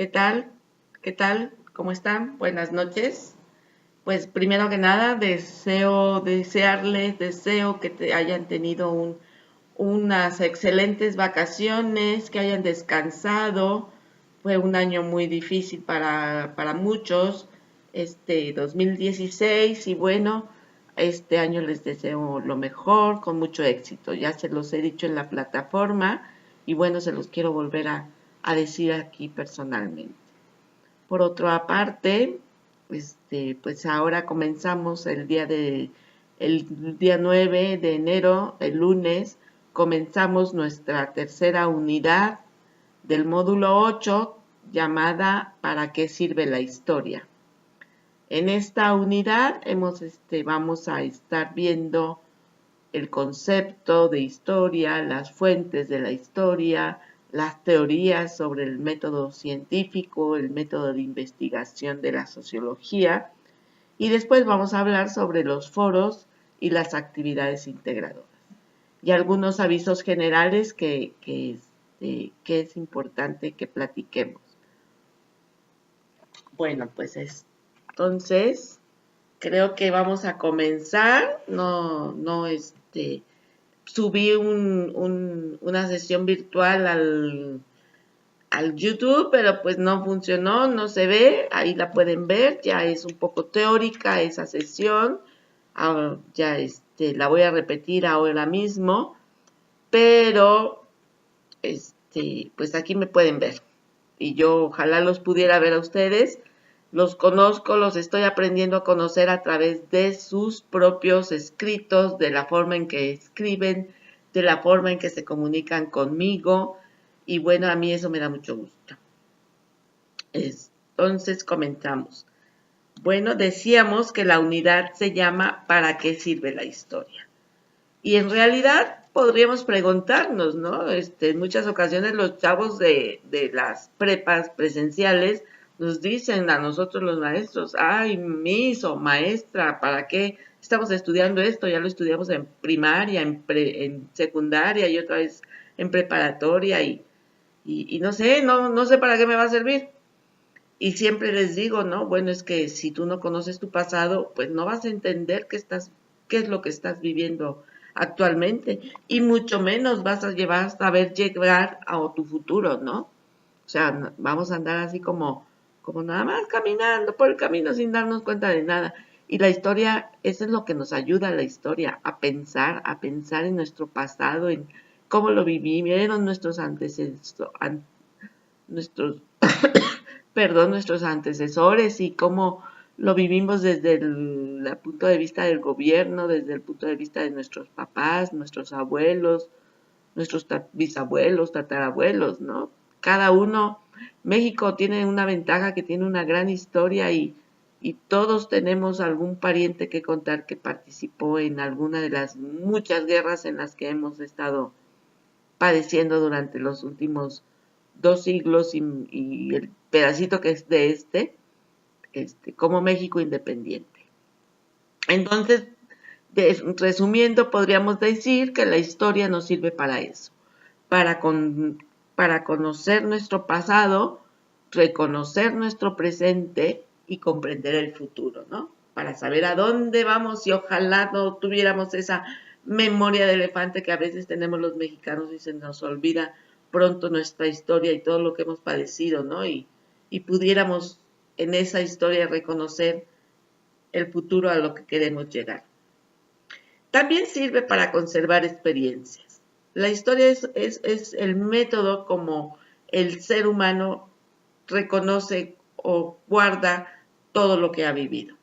¿Qué tal? ¿Qué tal? ¿Cómo están? Buenas noches. Pues primero que nada, deseo que hayan tenido unas excelentes vacaciones, que hayan descansado. Fue un año muy difícil para muchos, 2016, y bueno, este año les deseo lo mejor, con mucho éxito. Ya se los he dicho en la plataforma y bueno, se los quiero volver a decir aquí personalmente. Por otra parte, pues ahora comenzamos el día 9 de enero, el lunes, comenzamos nuestra tercera unidad del módulo 8 llamada ¿Para qué sirve la historia? En esta unidad vamos a estar viendo el concepto de historia, las fuentes de la historia, las teorías sobre el método científico, el método de investigación de la sociología, y después vamos a hablar sobre los foros y las actividades integradoras y algunos avisos generales que es importante que platiquemos. Bueno, pues entonces creo que vamos a comenzar. Subí una sesión virtual al YouTube, pero pues no funcionó, no se ve, ahí la pueden ver, ya es un poco teórica esa sesión, ya la voy a repetir ahora mismo, pero pues aquí me pueden ver, y yo ojalá los pudiera ver a ustedes. Los conozco, los estoy aprendiendo a conocer a través de sus propios escritos, de la forma en que escriben, de la forma en que se comunican conmigo. Y bueno, a mí eso me da mucho gusto. Entonces comenzamos. Bueno, decíamos que la unidad se llama ¿Para qué sirve la historia? Y en realidad podríamos preguntarnos, ¿no? En muchas ocasiones los chavos de las prepas presenciales nos dicen a nosotros los maestros, ay, miss o maestra, ¿para qué estamos estudiando esto? Ya lo estudiamos en primaria, en secundaria y otra vez en preparatoria y no sé para qué me va a servir. Y siempre les digo, ¿no? Bueno, es que si tú no conoces tu pasado, pues no vas a entender qué es lo que estás viviendo actualmente. Y mucho menos vas a saber llegar a tu futuro, ¿no? O sea, vamos a andar así como nada más caminando por el camino sin darnos cuenta de nada. Y la historia, eso es lo que nos ayuda a la historia, a pensar en nuestro pasado, en cómo lo vivieron nuestros antecesores, nuestros nuestros antecesores y cómo lo vivimos desde el punto de vista del gobierno, desde el punto de vista de nuestros papás, nuestros abuelos, nuestros bisabuelos, tatarabuelos, ¿no? Cada uno, México tiene una ventaja que tiene una gran historia y todos tenemos algún pariente que contar que participó en alguna de las muchas guerras en las que hemos estado padeciendo durante los últimos 2 siglos y el pedacito que es de como México independiente. Entonces, resumiendo, podríamos decir que la historia nos sirve para eso, para conocer nuestro pasado, reconocer nuestro presente y comprender el futuro, ¿no? Para saber a dónde vamos y ojalá no tuviéramos esa memoria de elefante que a veces tenemos los mexicanos y se nos olvida pronto nuestra historia y todo lo que hemos padecido, ¿no? Y pudiéramos en esa historia reconocer el futuro a lo que queremos llegar. También sirve para conservar experiencias. La historia es el método como el ser humano reconoce o guarda todo lo que ha vivido.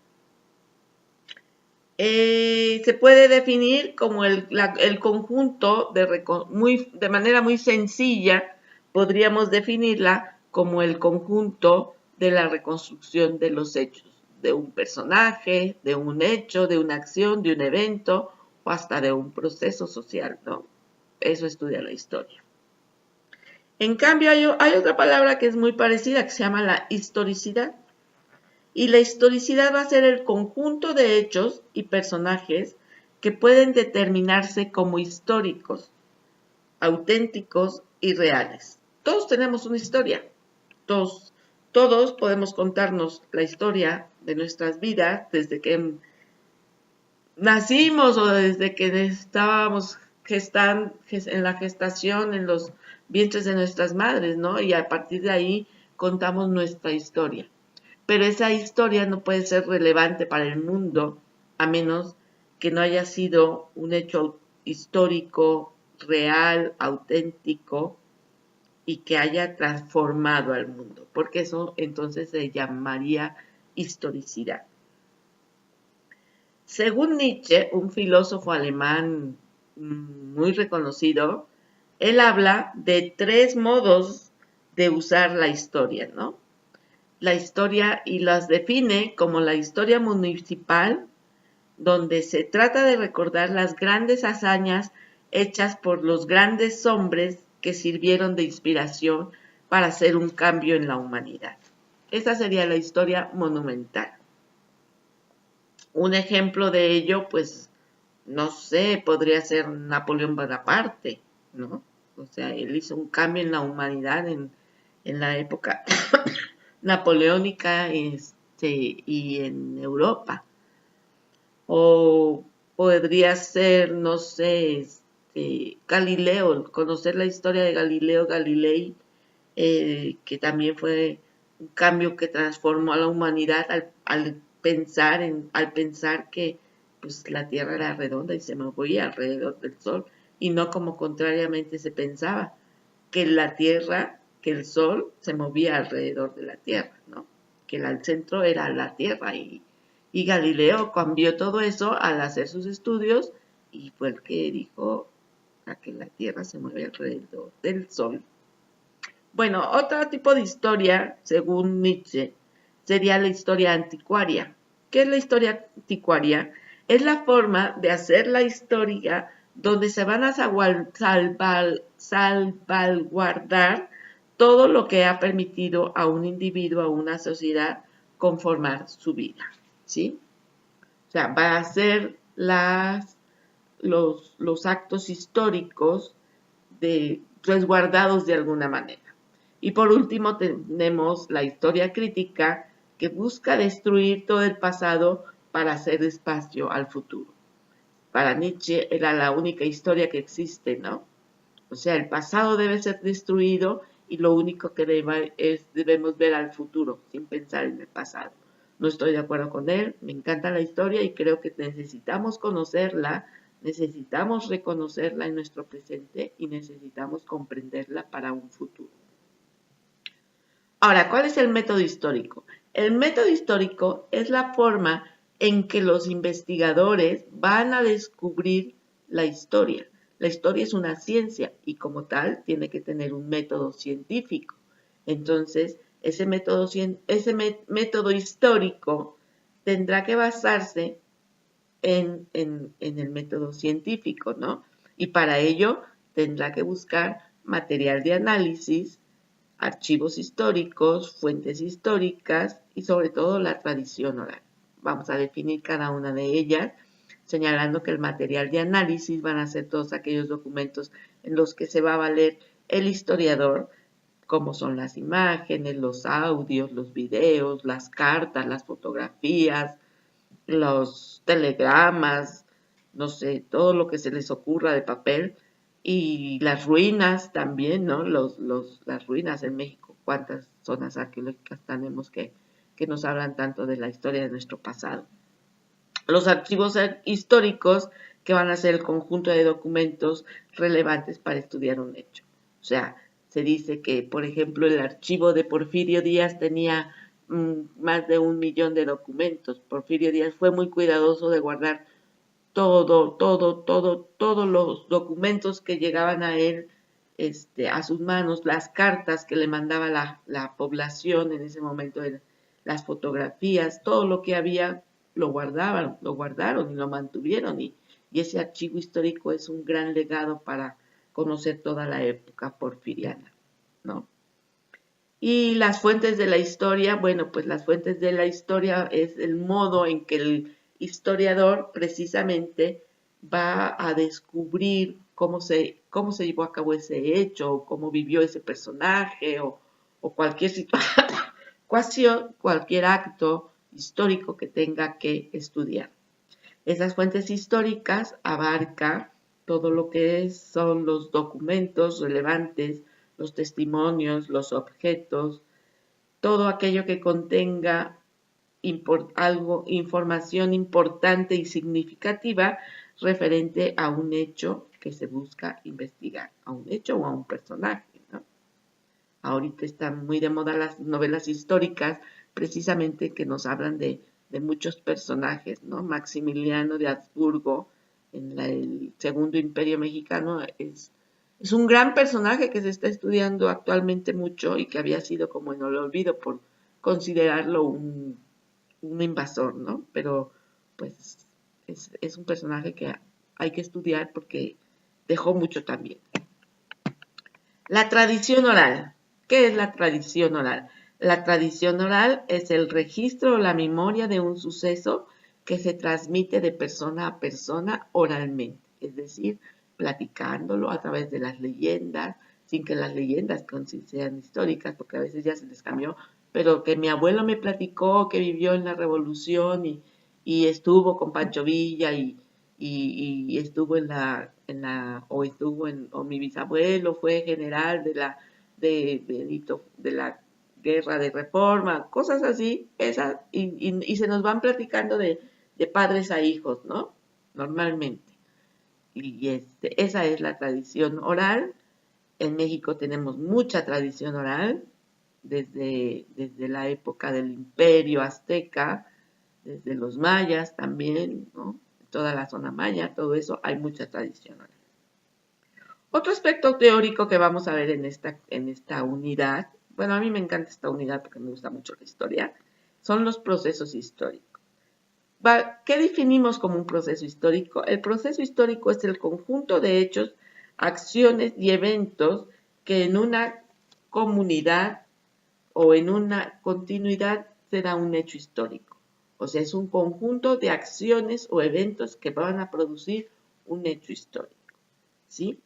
Se puede definir como el conjunto, de manera muy sencilla, podríamos definirla como el conjunto de la reconstrucción de los hechos, de un personaje, de un hecho, de una acción, de un evento o hasta de un proceso social, ¿no? Eso estudia la historia. En cambio, hay otra palabra que es muy parecida, que se llama la historicidad. Y la historicidad va a ser el conjunto de hechos y personajes que pueden determinarse como históricos, auténticos y reales. Todos tenemos una historia. Todos todos podemos contarnos la historia de nuestras vidas desde que nacimos o desde que estábamos en la gestación, en los vientres de nuestras madres, ¿no? Y a partir de ahí contamos nuestra historia. Pero esa historia no puede ser relevante para el mundo a menos que no haya sido un hecho histórico, real, auténtico y que haya transformado al mundo, porque eso entonces se llamaría historicidad. Según Nietzsche, un filósofo alemán muy reconocido, él habla de 3 modos de usar la historia, ¿no? La historia, y las define como la historia municipal, donde se trata de recordar las grandes hazañas hechas por los grandes hombres que sirvieron de inspiración para hacer un cambio en la humanidad. Esa sería la historia monumental. Un ejemplo de ello, pues, no sé, podría ser Napoleón Bonaparte, ¿no? O sea, él hizo un cambio en la humanidad en la época napoleónica y en Europa. O podría ser, no sé, Galileo, conocer la historia de Galileo Galilei, que también fue un cambio que transformó a la humanidad al pensar que pues, la Tierra era redonda y se movía alrededor del Sol, y no como contrariamente se pensaba, que que el Sol se movía alrededor de la Tierra, ¿no? Que el centro era la Tierra, y Galileo cambió todo eso al hacer sus estudios y fue el que dijo a que la Tierra se mueve alrededor del Sol. Bueno, otro tipo de historia, según Nietzsche, sería la historia anticuaria. ¿Qué es la historia anticuaria? Es la forma de hacer la historia donde se van a salvaguardar todo lo que ha permitido a un individuo, a una sociedad, conformar su vida, ¿sí? O sea, va a ser los actos históricos resguardados de alguna manera. Y por último tenemos la historia crítica, que busca destruir todo el pasado para hacer espacio al futuro. Para Nietzsche era la única historia que existe, ¿no? O sea, el pasado debe ser destruido y lo único que debemos ver al futuro, sin pensar en el pasado. No estoy de acuerdo con él, me encanta la historia y creo que necesitamos conocerla, necesitamos reconocerla en nuestro presente y necesitamos comprenderla para un futuro. Ahora, ¿cuál es el método histórico? El método histórico es la forma en que los investigadores van a descubrir la historia. La historia es una ciencia y como tal tiene que tener un método científico. Entonces, ese método histórico tendrá que basarse en el método científico, ¿no? Y para ello tendrá que buscar material de análisis, archivos históricos, fuentes históricas y sobre todo la tradición oral. Vamos a definir cada una de ellas, señalando que el material de análisis van a ser todos aquellos documentos en los que se va a valer el historiador, como son las imágenes, los audios, los videos, las cartas, las fotografías, los telegramas, no sé, todo lo que se les ocurra de papel, y las ruinas también, ¿no? Las ruinas en México, cuántas zonas arqueológicas tenemos que nos hablan tanto de la historia de nuestro pasado. Los archivos históricos, que van a ser el conjunto de documentos relevantes para estudiar un hecho. O sea, se dice que, por ejemplo, el archivo de Porfirio Díaz tenía más de 1 millón de documentos. Porfirio Díaz fue muy cuidadoso de guardar todos los documentos que llegaban a él, a sus manos, las cartas que le mandaba la población en ese momento, las fotografías, todo lo que había lo guardaron y lo mantuvieron, y ese archivo histórico es un gran legado para conocer toda la época porfiriana, ¿no? Y las fuentes de la historia, bueno, pues las fuentes de la historia es el modo en que el historiador precisamente va a descubrir cómo se llevó a cabo ese hecho, o cómo vivió ese personaje, o cualquier cualquier acto histórico que tenga que estudiar. Esas fuentes históricas abarcan todo lo que son los documentos relevantes, los testimonios, los objetos, todo aquello que contenga información importante y significativa referente a un hecho que se busca investigar, a un hecho o a un personaje, ¿no? Ahorita están muy de moda las novelas históricas, precisamente que nos hablan de muchos personajes, ¿no? Maximiliano de Habsburgo, en el Segundo Imperio Mexicano, es un gran personaje que se está estudiando actualmente mucho y que había sido como en el olvido por considerarlo un invasor, ¿no? Pero pues es un personaje que hay que estudiar porque dejó mucho también. La tradición oral. ¿Qué es la tradición oral? La tradición oral es el registro o la memoria de un suceso que se transmite de persona a persona oralmente, es decir, platicándolo a través de las leyendas, sin que las leyendas sean históricas, porque a veces ya se les cambió, pero que mi abuelo me platicó que vivió en la Revolución y estuvo con Pancho Villa y estuvo o mi bisabuelo fue general de la guerra de reforma, cosas así, y se nos van platicando de padres a hijos, ¿no? Normalmente. Y esa es la tradición oral. En México tenemos mucha tradición oral, desde la época del Imperio Azteca, desde los mayas también, ¿no? Toda la zona maya, todo eso, hay mucha tradición oral. Otro aspecto teórico que vamos a ver en esta unidad, bueno, a mí me encanta esta unidad porque me gusta mucho la historia, son los procesos históricos. ¿Qué definimos como un proceso histórico? El proceso histórico es el conjunto de hechos, acciones y eventos que en una comunidad o en una continuidad se da un hecho histórico. O sea, es un conjunto de acciones o eventos que van a producir un hecho histórico, ¿sí?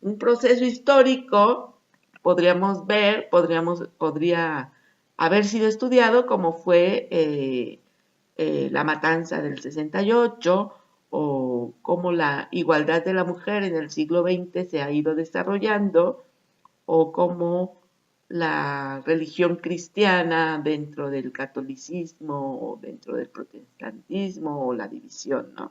Un proceso histórico podría haber sido estudiado como fue la matanza del 68 o cómo la igualdad de la mujer en el siglo XX se ha ido desarrollando o cómo la religión cristiana dentro del catolicismo o dentro del protestantismo o la división, ¿no?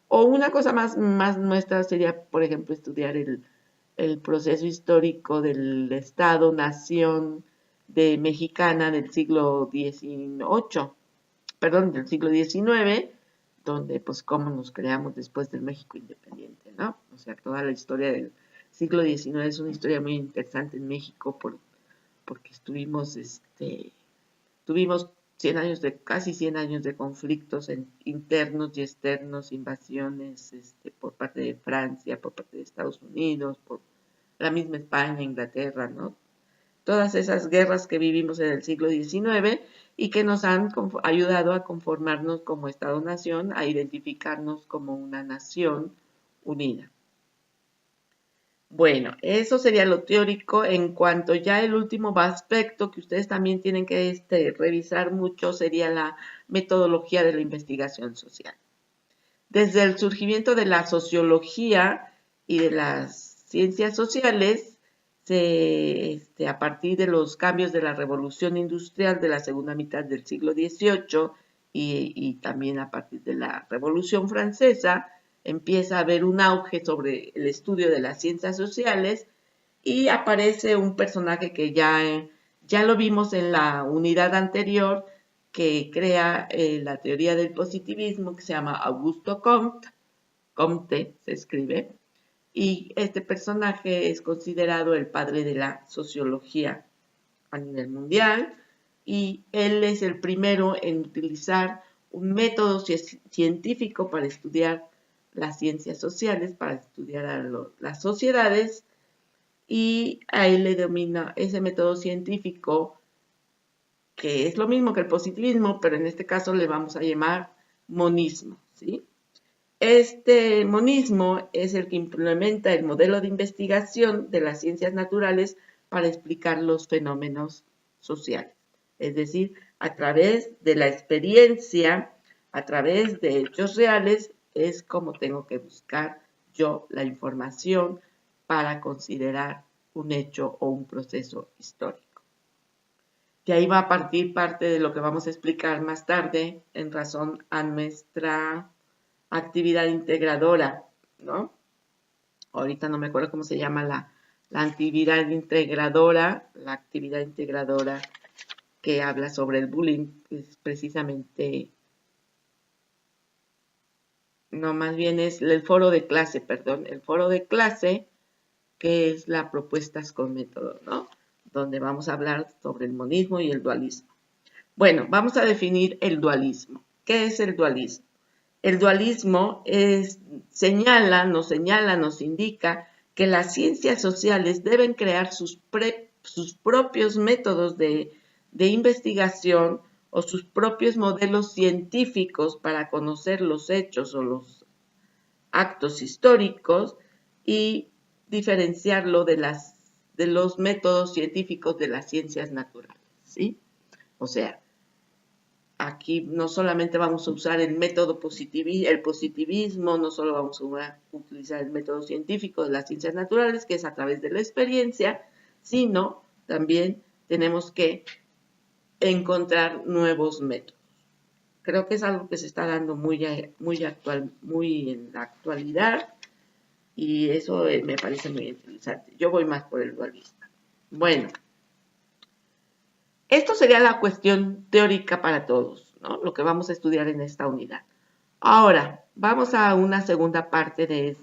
O una cosa más nuestra sería, por ejemplo, estudiar el proceso histórico del Estado-Nación de mexicana del siglo XVIII, del siglo XIX, donde pues cómo nos creamos después del México independiente, ¿no? O sea, toda la historia del siglo XIX es una historia muy interesante en México porque tuvimos casi 100 años de conflictos internos y externos, invasiones por parte de Francia, por parte de Estados Unidos, por la misma España, Inglaterra, ¿no? Todas esas guerras que vivimos en el siglo XIX y que nos han ayudado a conformarnos como Estado-nación, a identificarnos como una nación unida. Bueno, eso sería lo teórico. En cuanto ya el último aspecto que ustedes también tienen que revisar mucho sería la metodología de la investigación social. Desde el surgimiento de la sociología y de las ciencias sociales, a partir de los cambios de la revolución industrial de la segunda mitad del siglo XVIII y también a partir de la Revolución Francesa, empieza a haber un auge sobre el estudio de las ciencias sociales y aparece un personaje que ya lo vimos en la unidad anterior, que crea la teoría del positivismo, que se llama Augusto Comte se escribe, y este personaje es considerado el padre de la sociología a nivel mundial, y él es el primero en utilizar un método científico para estudiar las ciencias sociales, para estudiar a las sociedades, y a él le domina ese método científico, que es lo mismo que el positivismo, pero en este caso le vamos a llamar monismo, ¿sí? Este monismo es el que implementa el modelo de investigación de las ciencias naturales para explicar los fenómenos sociales. Es decir, a través de la experiencia, a través de hechos reales, es como tengo que buscar yo la información para considerar un hecho o un proceso histórico. De ahí va a partir parte de lo que vamos a explicar más tarde en razón a nuestra actividad integradora, ¿no? Ahorita no me acuerdo cómo se llama la actividad integradora que habla sobre el bullying, es precisamente, no, más bien es el foro de clase, perdón, el foro de clase, que es la propuestas con método, ¿no? Donde vamos a hablar sobre el monismo y el dualismo. Bueno, vamos a definir el dualismo. ¿Qué es el dualismo? El dualismo nos indica que las ciencias sociales deben crear sus propios métodos de investigación o sus propios modelos científicos para conocer los hechos o los actos históricos y diferenciarlo de los métodos científicos de las ciencias naturales, ¿sí? O sea, aquí no solamente vamos a usar el método el positivismo, no solo vamos a utilizar el método científico de las ciencias naturales, que es a través de la experiencia, sino también tenemos que encontrar nuevos métodos. Creo que es algo que se está dando muy en la actualidad, y eso me parece muy interesante. Yo voy más por el dualista. Bueno, esto sería la cuestión teórica para todos, ¿no? Lo que vamos a estudiar en esta unidad. Ahora, vamos a una segunda parte de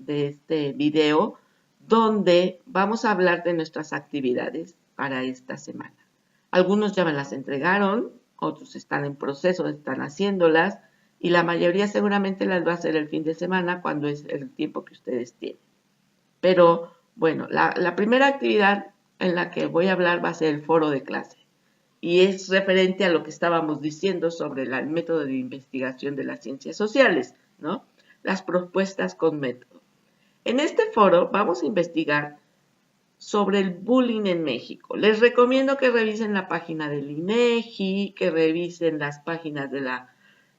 este video, donde vamos a hablar de nuestras actividades para esta semana. Algunos ya me las entregaron, otros están en proceso, están haciéndolas, y la mayoría seguramente las va a hacer el fin de semana, cuando es el tiempo que ustedes tienen. Pero, bueno, la primera actividad en la que voy a hablar va a ser el foro de clase. Y es referente a lo que estábamos diciendo sobre el método de investigación de las ciencias sociales, ¿no? Las propuestas con método. En este foro vamos a investigar sobre el bullying en México. Les recomiendo que revisen la página del INEGI, que revisen las páginas de la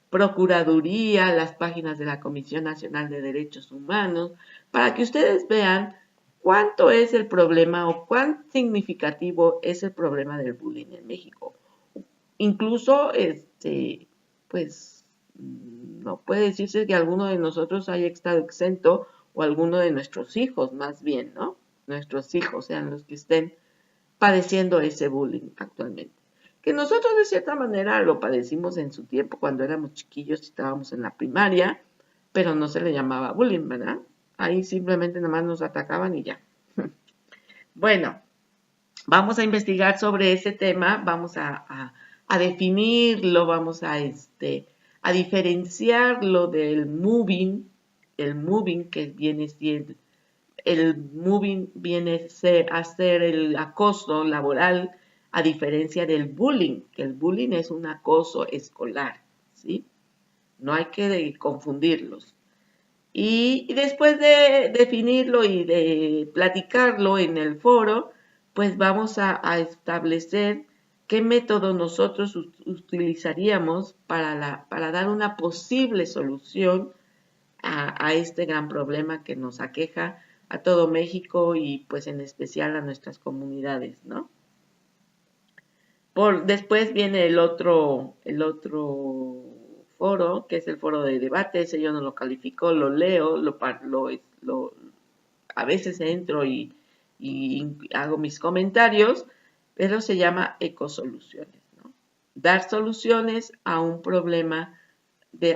Procuraduría, las páginas de la Comisión Nacional de Derechos Humanos, para que ustedes vean cuánto es el problema o cuán significativo es el problema del bullying en México. Incluso, pues, no puede decirse que alguno de nosotros haya estado exento, o alguno de nuestros hijos, más bien, ¿no? Nuestros hijos sean los que estén padeciendo ese bullying actualmente. Que nosotros de cierta manera lo padecimos en su tiempo cuando éramos chiquillos y estábamos en la primaria, pero no se le llamaba bullying, ¿verdad? Ahí simplemente nada más nos atacaban y ya. Bueno, vamos a investigar sobre ese tema, vamos a definirlo, vamos a diferenciarlo del moving, el moving que viene siendo, el moving viene a ser el acoso laboral, a diferencia del bullying, que el bullying es un acoso escolar, ¿sí? No hay que confundirlos. Y después de definirlo y de platicarlo en el foro, pues vamos a establecer qué método nosotros utilizaríamos para dar una posible solución a este gran problema que nos aqueja a todo México y pues en especial a nuestras comunidades, ¿no? Después viene el otro foro, que es el foro de debate. Ese yo no lo califico, lo leo, a veces entro y hago mis comentarios, pero se llama ecosoluciones, ¿no? Dar soluciones a un problema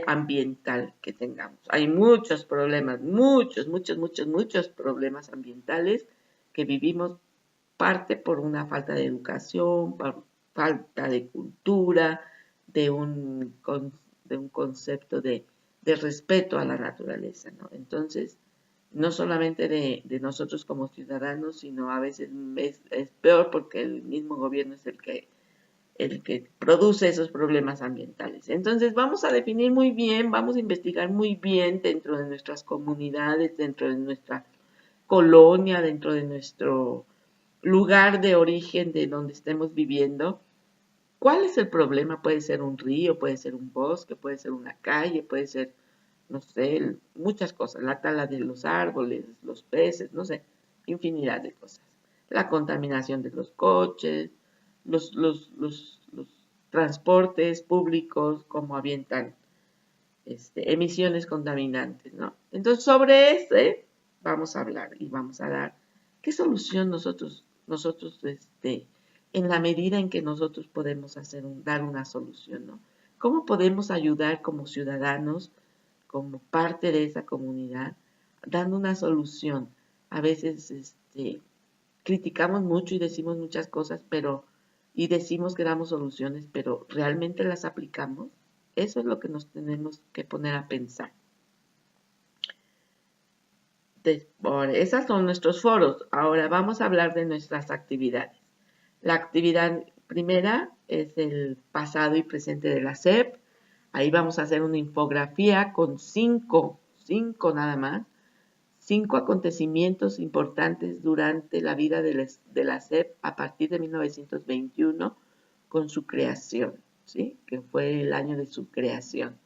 ambiental que tengamos. Hay muchos problemas, muchos problemas ambientales que vivimos, parte por una falta de educación, por falta de cultura, de un concepto de respeto a la naturaleza, ¿no? Entonces, no solamente de nosotros como ciudadanos, sino a veces es peor porque el mismo gobierno es el que produce esos problemas ambientales. Entonces vamos a definir muy bien, vamos a investigar muy bien dentro de nuestras comunidades, dentro de nuestra colonia, dentro de nuestro lugar de origen de donde estemos viviendo, ¿Cuál es el problema? Puede ser un río, puede ser un bosque, puede ser una calle, puede ser, no sé, muchas cosas. La tala de los árboles, los peces, no sé, infinidad de cosas. La contaminación de los coches, los transportes públicos, cómo avientan emisiones contaminantes, ¿no? Entonces, sobre este vamos a hablar y vamos a dar qué solución nosotros en la medida en que nosotros podemos dar una solución, ¿no? ¿Cómo podemos ayudar como ciudadanos, como parte de esa comunidad, dando una solución? A veces, criticamos mucho y decimos muchas cosas, y decimos que damos soluciones, pero ¿realmente las aplicamos? Eso es lo que nos tenemos que poner a pensar. Esos son nuestros foros. Ahora vamos a hablar de nuestras actividades. La actividad primera es el pasado y presente de la SEP. Ahí vamos a hacer una infografía con cinco nada más, 5 acontecimientos importantes durante la vida de la SEP a partir de 1921 con su creación, ¿sí? Que fue el año de su creación.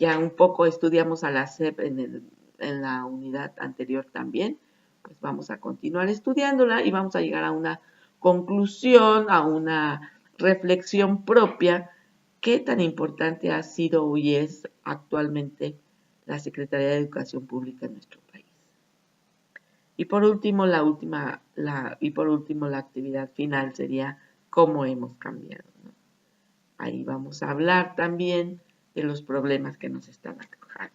Ya un poco estudiamos a la SEP en la unidad anterior también, pues vamos a continuar estudiándola y vamos a llegar a una conclusión, a una reflexión propia, qué tan importante ha sido y es actualmente la Secretaría de Educación Pública en nuestro país. Y por último, la actividad final sería cómo hemos cambiado, ¿no? Ahí vamos a hablar también de los problemas que nos están aquejando.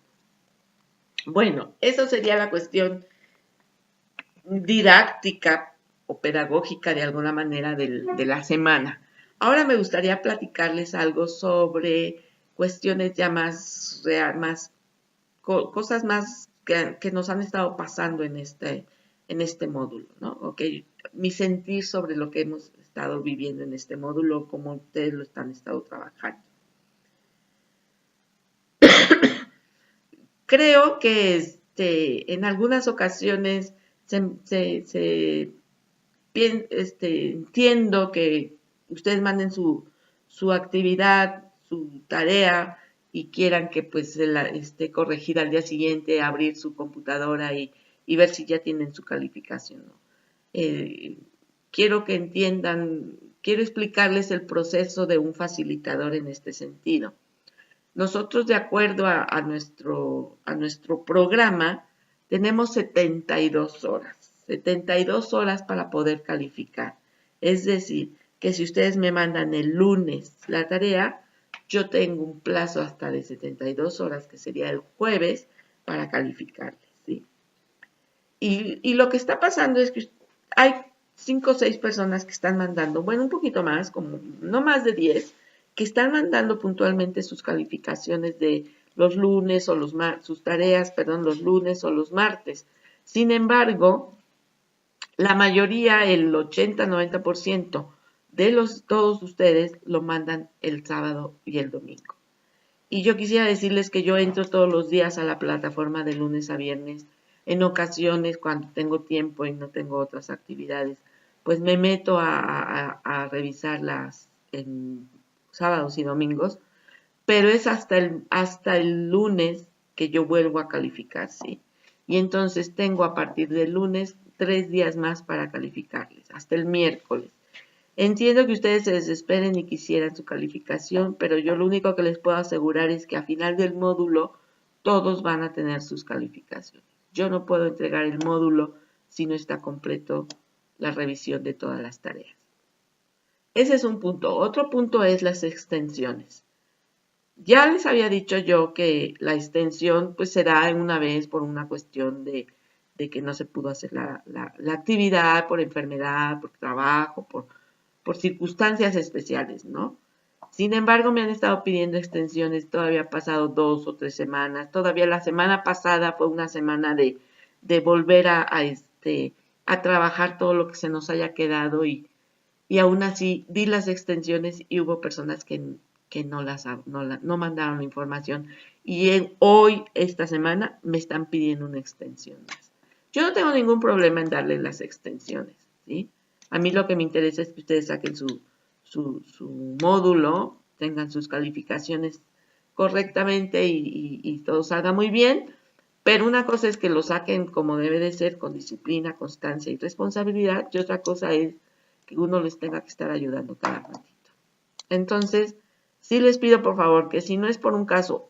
Bueno, eso sería la cuestión didáctica o pedagógica de alguna manera de la semana. Ahora me gustaría platicarles algo sobre cuestiones ya más cosas más que nos han estado pasando en este módulo, ¿no? Okay. Mi sentir sobre lo que hemos estado viviendo en este módulo, cómo ustedes lo han estado trabajando. Creo que en algunas ocasiones entiendo que ustedes manden su actividad, su tarea y quieran que pues esté corregida al día siguiente, abrir su computadora y ver si ya tienen su calificación, ¿no? Quiero que entiendan, quiero explicarles el proceso de un facilitador en este sentido. Nosotros, de acuerdo a nuestro programa, tenemos 72 horas. 72 horas para poder calificar. Es decir, que si ustedes me mandan el lunes la tarea, yo tengo un plazo hasta de 72 horas, que sería el jueves, para calificarles, ¿sí? Y lo que está pasando es que hay 5 o 6 personas que están mandando, bueno, un poquito más, como no más de 10, que están mandando puntualmente sus calificaciones de los lunes o sus tareas, los lunes o los martes. Sin embargo, la mayoría, el 80-90% de todos ustedes lo mandan el sábado y el domingo. Y yo quisiera decirles que yo entro todos los días a la plataforma de lunes a viernes. En ocasiones, cuando tengo tiempo y no tengo otras actividades, pues me meto a revisarlas en sábados y domingos, pero es hasta el lunes que yo vuelvo a calificar, ¿sí? Y entonces tengo a partir del lunes 3 días más para calificarles, hasta el miércoles. Entiendo que ustedes se desesperen y quisieran su calificación, pero yo lo único que les puedo asegurar es que a final del módulo todos van a tener sus calificaciones. Yo no puedo entregar el módulo si no está completo la revisión de todas las tareas. Ese es un punto. Otro punto es las extensiones. Ya les había dicho yo que la extensión pues se da una vez por una cuestión de que no se pudo hacer la actividad por enfermedad, por trabajo, por circunstancias especiales, ¿no? Sin embargo, me han estado pidiendo extensiones, todavía ha pasado 2 o 3 semanas, todavía la semana pasada fue una semana de volver a trabajar todo lo que se nos haya quedado y aún así di las extensiones y hubo personas que no mandaron la información y hoy, esta semana, me están pidiendo una extensión más. Yo no tengo ningún problema en darles las extensiones, ¿sí? A mí lo que me interesa es que ustedes saquen su módulo, tengan sus calificaciones correctamente y todo salga muy bien, pero una cosa es que lo saquen como debe de ser, con disciplina, constancia y responsabilidad, y otra cosa es que uno les tenga que estar ayudando cada ratito. Entonces, sí les pido por favor que si no es por un caso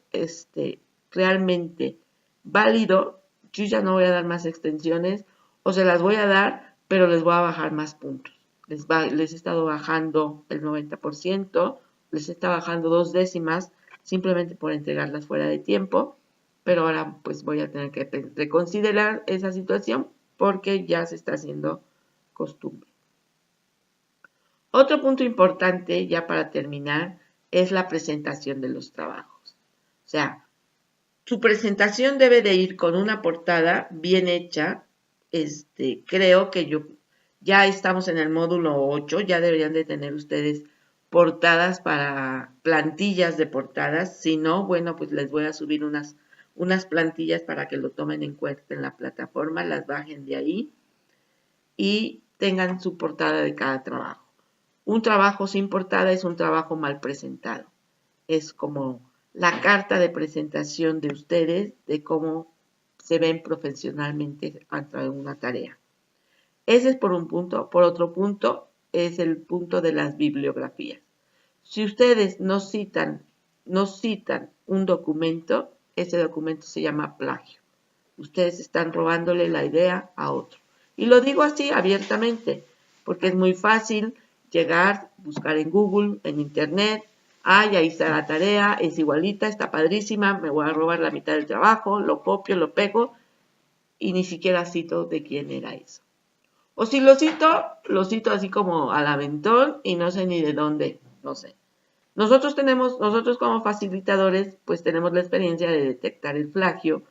realmente válido, yo ya no voy a dar más extensiones, o se las voy a dar, pero les voy a bajar más puntos. Les he estado bajando el 90%, les he estado bajando 2 décimas, simplemente por entregarlas fuera de tiempo, pero ahora pues voy a tener que reconsiderar esa situación porque ya se está haciendo costumbre. Otro punto importante, ya para terminar, es la presentación de los trabajos. O sea, su presentación debe de ir con una portada bien hecha. Creo que ya estamos en el módulo 8, ya deberían de tener ustedes portadas para plantillas de portadas. Si no, bueno, pues les voy a subir unas plantillas para que lo tomen en cuenta en la plataforma, las bajen de ahí y tengan su portada de cada trabajo. Un trabajo sin portada es un trabajo mal presentado. Es como la carta de presentación de ustedes de cómo se ven profesionalmente ante una tarea. Ese es por un punto. Por otro punto, es el punto de las bibliografías. Si ustedes no citan un documento, ese documento se llama plagio. Ustedes están robándole la idea a otro. Y lo digo así abiertamente, porque es muy fácil llegar, buscar en Google, en Internet, ya hice la tarea, es igualita, está padrísima, me voy a robar la mitad del trabajo, lo copio, lo pego, y ni siquiera cito de quién era eso. O si lo cito así como al aventón y no sé ni de dónde, no sé. Nosotros como facilitadores, pues tenemos la experiencia de detectar el plagio,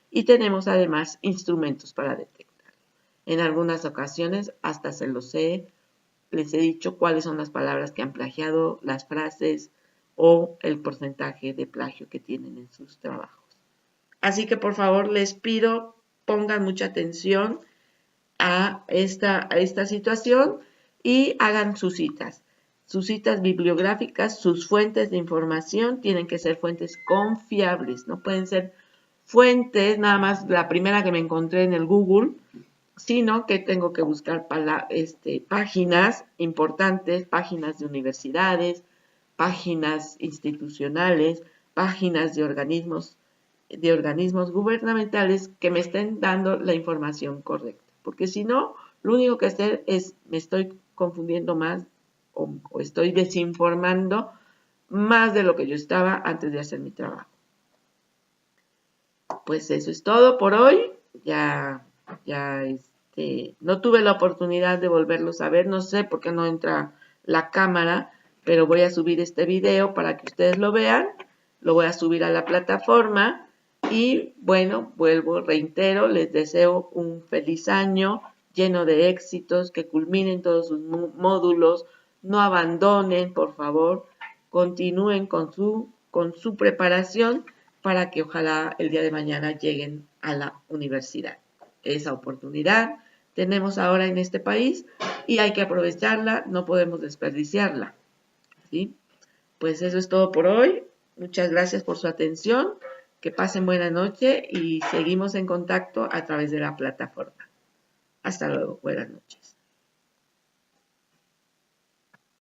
y tenemos además instrumentos para detectar. En algunas ocasiones hasta les he dicho cuáles son las palabras que han plagiado, las frases o el porcentaje de plagio que tienen en sus trabajos. Así que por favor les pido pongan mucha atención a esta situación y hagan sus citas bibliográficas, sus fuentes de información tienen que ser fuentes confiables, no pueden ser fuentes, nada más la primera que me encontré en el Google, sino que tengo que buscar páginas importantes, páginas de universidades, páginas institucionales, páginas de organismos gubernamentales que me estén dando la información correcta. Porque si no, lo único que hacer es me estoy confundiendo más o estoy desinformando más de lo que yo estaba antes de hacer mi trabajo. Pues eso es todo por hoy. Ya no tuve la oportunidad de volverlos a ver. No sé por qué no entra la cámara, pero voy a subir este video para que ustedes lo vean. Lo voy a subir a la plataforma. Y bueno, reitero, les deseo un feliz año lleno de éxitos, que culminen todos sus módulos, no abandonen, por favor, continúen con su preparación para que ojalá el día de mañana lleguen a la universidad. Esa oportunidad tenemos ahora en este país y hay que aprovecharla, no podemos desperdiciarla. ¿Sí? Pues eso es todo por hoy. Muchas gracias por su atención. Que pasen buena noche y seguimos en contacto a través de la plataforma. Hasta luego. Buenas noches.